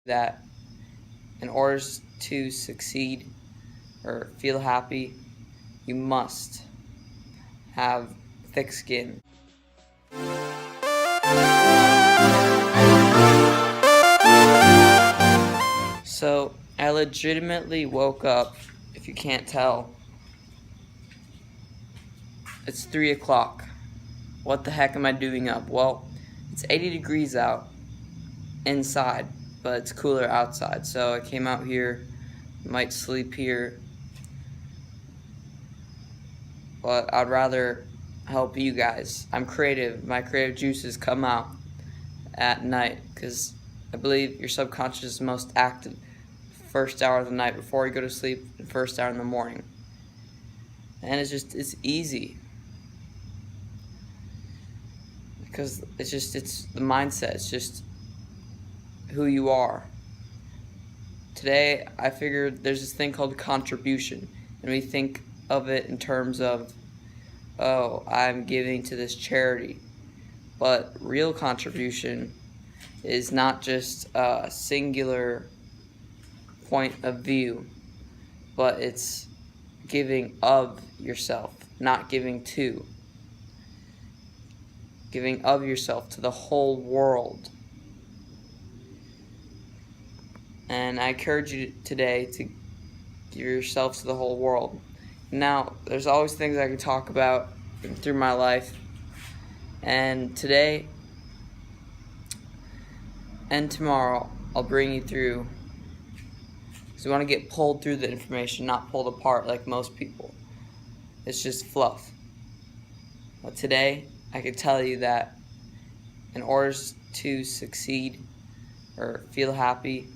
that in order to succeed or feel happy, you must have thick skin. So I legitimately woke up, if you can't tell. It's 3 o'clock. What the heck am I doing up? Well, it's 80 degrees out inside, but it's cooler outside. So I came out here, might sleep here, but I'd rather help you guys. I'm creative. My creative juices come out at night because I believe your subconscious is most active first hour of the night before you go to sleep and first hour in the morning. And it's easy. Because it's the mindset. It's just who you are. Today, I figured there's this thing called contribution. And we think of it in terms of, oh, I'm giving to this charity. But real contribution is not just a singular point of view, but it's giving of yourself, not giving to. Giving of yourself to the whole world. And I encourage you today to give yourself to the whole world. Now, there's always things I can talk about through my life. And today and tomorrow, I'll bring you through. Because we want to get pulled through the information, not pulled apart like most people. It's just fluff. But today, I can tell you that in order to succeed or feel happy,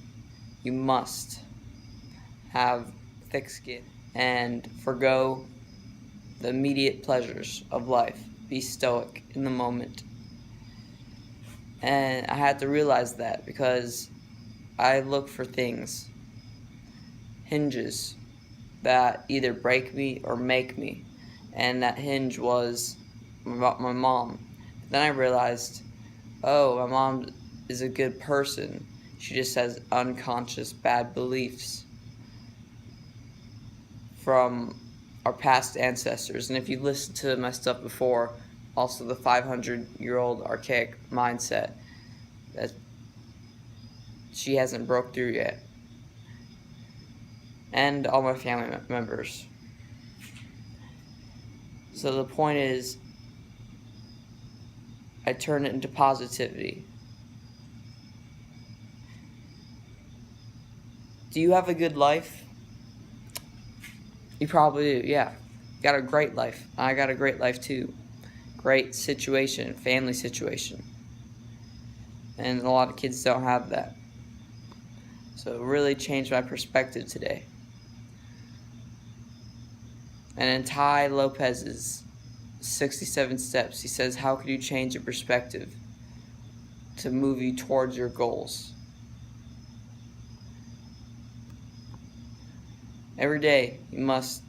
you must have thick skin and forgo the immediate pleasures of life. Be stoic in the moment. And I had to realize that because I look for things, hinges, that either break me or make me. And that hinge was about my mom. Then I realized, oh, my mom is a good person. She just has unconscious bad beliefs from our past ancestors. And if you've listened to my stuff before, also the 500-year-old archaic mindset that she hasn't broke through yet. And all my family members. So the point is, I turn it into positivity. Do you have a good life? You probably do, yeah. You got a great life. I got a great life too. Great situation, family situation. And a lot of kids don't have that. So it really changed my perspective today. And in Tai Lopez's 67 Steps, he says, how could you change your perspective to move you towards your goals? Every day, you must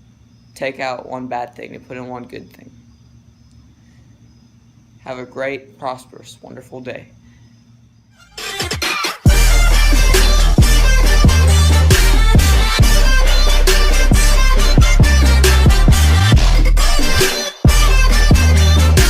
take out one bad thing to put in one good thing. Have a great, prosperous, wonderful day.